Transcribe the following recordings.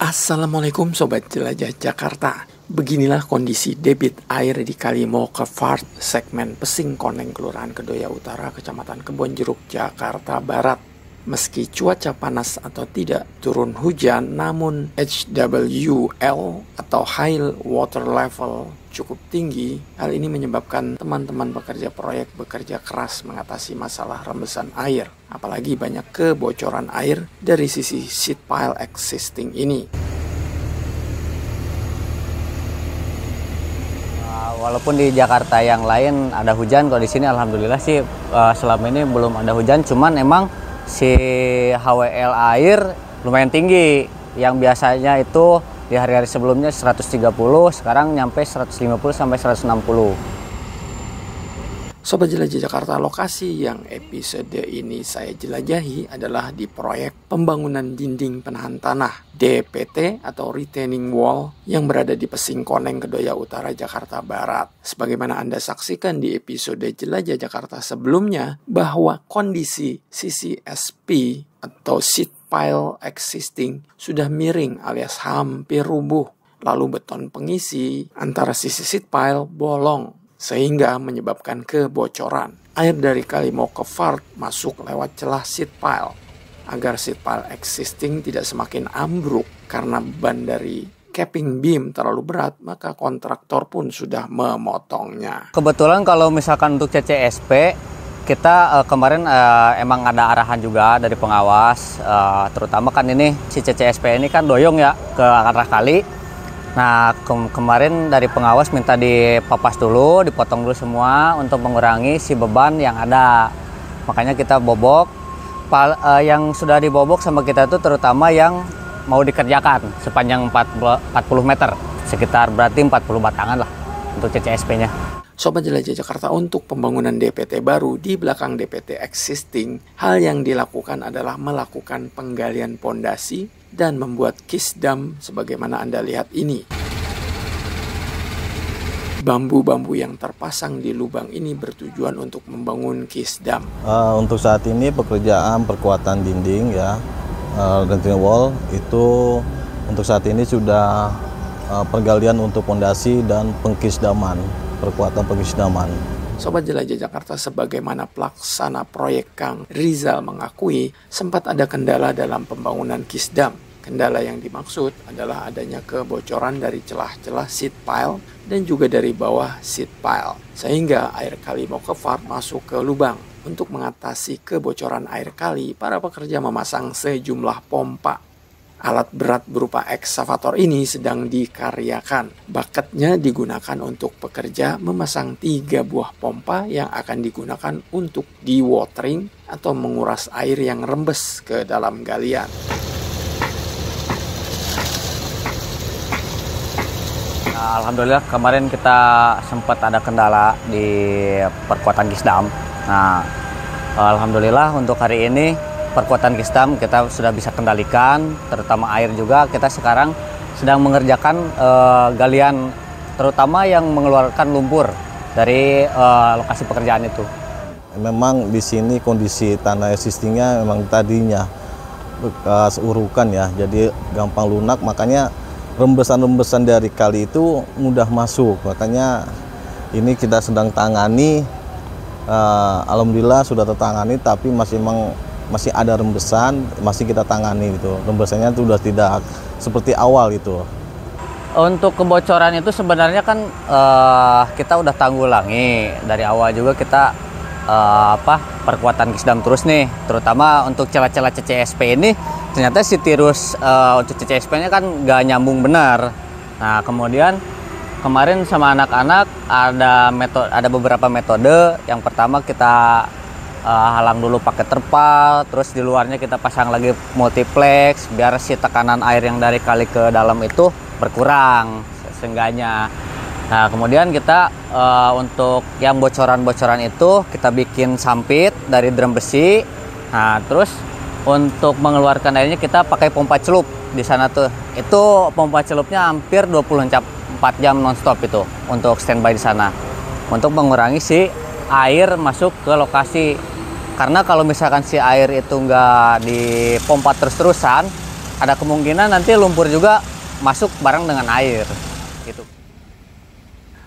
Assalamualaikum Sobat Jelajah Jakarta. Beginilah kondisi debit air di Kali Mokevard, segmen Pesing Koneng, Kelurahan Kedoya Utara, Kecamatan Kebonjeruk, Jakarta Barat. Meski cuaca panas atau tidak turun hujan, namun HWL atau High Water Level cukup tinggi. Hal ini menyebabkan teman-teman pekerja proyek bekerja keras mengatasi masalah rembesan air. Apalagi banyak kebocoran air dari sisi sheet pile existing ini. Walaupun di Jakarta yang lain ada hujan, kalau di sini alhamdulillah sih selama ini belum ada hujan. Cuman emang si HWL air lumayan tinggi. Yang biasanya itu di hari-hari sebelumnya 130, sekarang nyampe 150 sampai 160. Sobat Jelajah Jakarta, lokasi yang episode ini saya jelajahi adalah di proyek pembangunan dinding penahan tanah DPT atau retaining wall yang berada di Pesing Koneng, Kedoya Utara, Jakarta Barat. Sebagaimana Anda saksikan di episode Jelajah Jakarta sebelumnya, bahwa kondisi CCSP atau sheet pile existing sudah miring alias hampir rubuh. Lalu beton pengisi antara sisi sheet pile bolong, sehingga menyebabkan kebocoran. Air dari Kali Mokevard masuk lewat celah sheet pile. Agar sheet pile existing tidak semakin ambruk karena beban dari capping beam terlalu berat, maka kontraktor pun sudah memotongnya. Kebetulan kalau misalkan untuk CCSP, kita kemarin emang ada arahan juga dari pengawas, terutama kan ini si CCSP ini kan doyong ya ke arah kali. Nah kemarin dari pengawas minta dipapas dulu, dipotong dulu semua untuk mengurangi si beban yang ada. Makanya kita bobok. Yang sudah dibobok sama kita itu terutama yang mau dikerjakan sepanjang 40 meter. Sekitar berarti 40 batangan lah untuk CCSP-nya. Sobat Jelajah Jakarta, untuk pembangunan DPT baru di belakang DPT existing, hal yang dilakukan adalah melakukan penggalian pondasi dan membuat kisdam sebagaimana Anda lihat ini. Bambu-bambu yang terpasang di lubang ini bertujuan untuk membangun kisdam. Untuk saat ini pekerjaan perkuatan dinding ya, retaining wall itu untuk saat ini sudah penggalian untuk pondasi dan pengkisdaman, perkuatan pengkisdaman. Sobat Jelajah Jakarta, sebagaimana pelaksana proyek Kang Rizal mengakui, sempat ada kendala dalam pembangunan kisdam. Kendala yang dimaksud adalah adanya kebocoran dari celah-celah sheet pile dan juga dari bawah sheet pile, sehingga air Kali Mokevard masuk ke lubang. Untuk mengatasi kebocoran air kali, para pekerja memasang sejumlah pompa. Alat berat berupa ekskavator ini sedang dikaryakan. Baketnya digunakan untuk pekerja memasang 3 buah pompa yang akan digunakan untuk dewatering atau menguras air yang rembes ke dalam galian. Alhamdulillah kemarin kita sempat ada kendala di perkuatan kisdam. Nah, alhamdulillah untuk hari ini perkuatan kisdam kita sudah bisa kendalikan, terutama air juga. Kita sekarang sedang mengerjakan galian, terutama yang mengeluarkan lumpur dari lokasi pekerjaan itu. Memang di sini kondisi tanah existingnya memang tadinya bekas urukan ya, jadi gampang lunak, makanya rembesan-rembesan dari kali itu mudah masuk. Makanya ini kita sedang tangani, alhamdulillah sudah tertangani, tapi masih ada rembesan, masih kita tangani gitu. Rembesannya itu sudah tidak seperti awal gitu. Untuk kebocoran itu sebenarnya kan kita udah tanggulangi dari awal juga. Kita perkuatan kisdam terus nih, terutama untuk celah-celah CCSP ini. Ternyata si tirus untuk CCSP-nya kan nggak nyambung benar. Nah kemudian kemarin sama anak-anak ada beberapa metode. Yang pertama kita halang dulu pakai terpal, terus di luarnya kita pasang lagi multiplex biar si tekanan air yang dari kali ke dalam itu berkurang seenggaknya. Nah kemudian kita untuk yang bocoran-bocoran itu kita bikin sampit dari drum besi. Nah terus untuk mengeluarkan airnya kita pakai pompa celup di sana tuh. Itu pompa celupnya hampir 24 jam nonstop itu untuk standby di sana. Untuk mengurangi si air masuk ke lokasi. Karena kalau misalkan si air itu nggak dipompa terus-terusan, ada kemungkinan nanti lumpur juga masuk bareng dengan air gitu.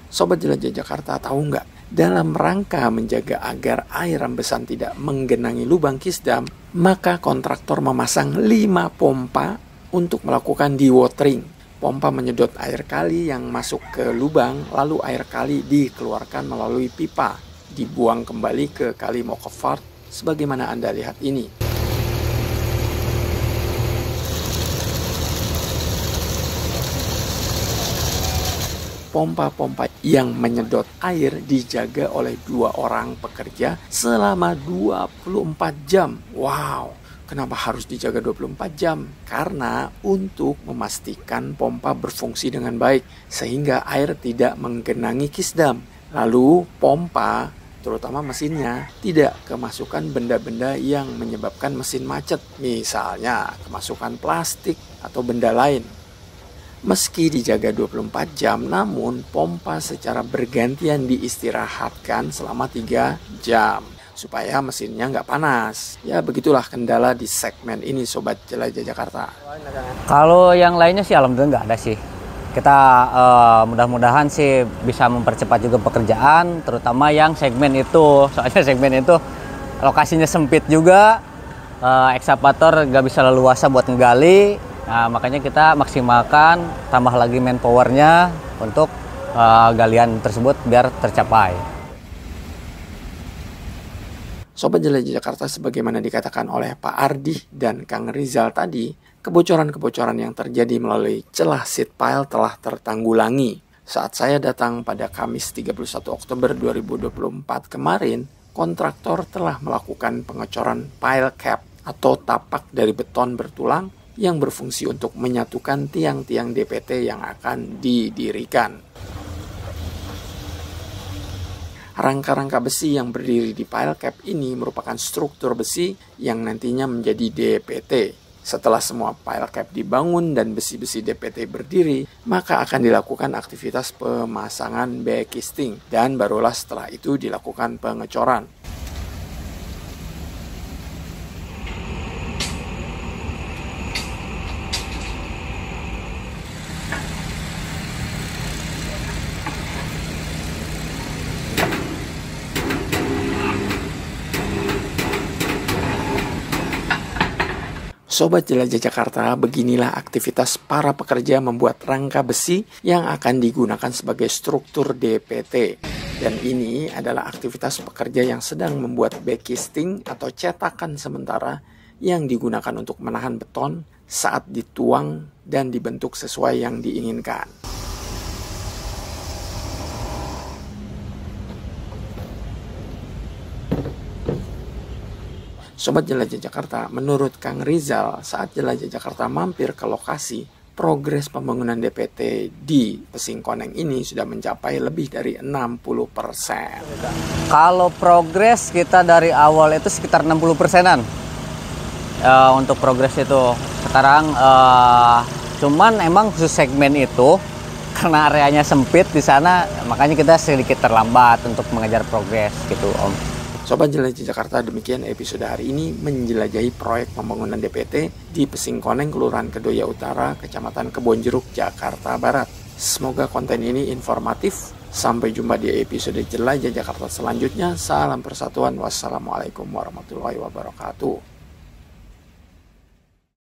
Sobat Jelajah Jakarta, tahu nggak? Dalam rangka menjaga agar air rembesan tidak menggenangi lubang kisdam, maka kontraktor memasang 5 pompa untuk melakukan dewatering. Pompa menyedot air kali yang masuk ke lubang, lalu air kali dikeluarkan melalui pipa, dibuang kembali ke kali Mokevart sebagaimana Anda lihat ini. Pompa-pompa yang menyedot air dijaga oleh 2 orang pekerja selama 24 jam. Wow, kenapa harus dijaga 24 jam? Karena untuk memastikan pompa berfungsi dengan baik sehingga air tidak menggenangi kisdam. Lalu pompa, terutama mesinnya, tidak kemasukan benda-benda yang menyebabkan mesin macet. Misalnya kemasukan plastik atau benda lain. Meski dijaga 24 jam, namun pompa secara bergantian diistirahatkan selama 3 jam supaya mesinnya nggak panas. Ya begitulah kendala di segmen ini Sobat Jelajah Jakarta. Kalau yang lainnya sih alhamdulillah nggak ada sih. Kita mudah-mudahan sih bisa mempercepat juga pekerjaan, terutama yang segmen itu. Soalnya segmen itu lokasinya sempit juga, ekskavator nggak bisa leluasa buat ngegali. Nah, makanya kita maksimalkan, tambah lagi manpowernya untuk galian tersebut biar tercapai. Sobat Jelajah Jakarta, sebagaimana dikatakan oleh Pak Ardi dan Kang Rizal tadi, kebocoran-kebocoran yang terjadi melalui celah seat pile telah tertanggulangi. Saat saya datang pada Kamis 31 Oktober 2024 kemarin, kontraktor telah melakukan pengecoran pile cap atau tapak dari beton bertulang yang berfungsi untuk menyatukan tiang-tiang DPT yang akan didirikan. Rangka-rangka besi yang berdiri di pile cap ini merupakan struktur besi yang nantinya menjadi DPT. Setelah semua pile cap dibangun dan besi-besi DPT berdiri, maka akan dilakukan aktivitas pemasangan backcasting dan barulah setelah itu dilakukan pengecoran. Sobat Jelajah Jakarta, beginilah aktivitas para pekerja membuat rangka besi yang akan digunakan sebagai struktur DPT. Dan ini adalah aktivitas pekerja yang sedang membuat backcasting atau cetakan sementara yang digunakan untuk menahan beton saat dituang dan dibentuk sesuai yang diinginkan. Sobat Jelajah Jakarta, menurut Kang Rizal, saat Jelajah Jakarta mampir ke lokasi, progres pembangunan DPT di Pesingkoneng ini sudah mencapai lebih dari 60%. Kalau progres kita dari awal itu sekitar 60%-an untuk progres itu. Sekarang cuman emang khusus segmen itu karena areanya sempit di sana, makanya kita sedikit terlambat untuk mengejar progres gitu, Om. Sobat Jelajah Jakarta, demikian episode hari ini menjelajahi proyek pembangunan DPT di Pesingkoneng, Kelurahan Kedoya Utara, Kecamatan Kebonjeruk, Jakarta Barat. Semoga konten ini informatif. Sampai jumpa di episode Jelajah Jakarta selanjutnya. Salam persatuan. Wassalamualaikum warahmatullahi wabarakatuh.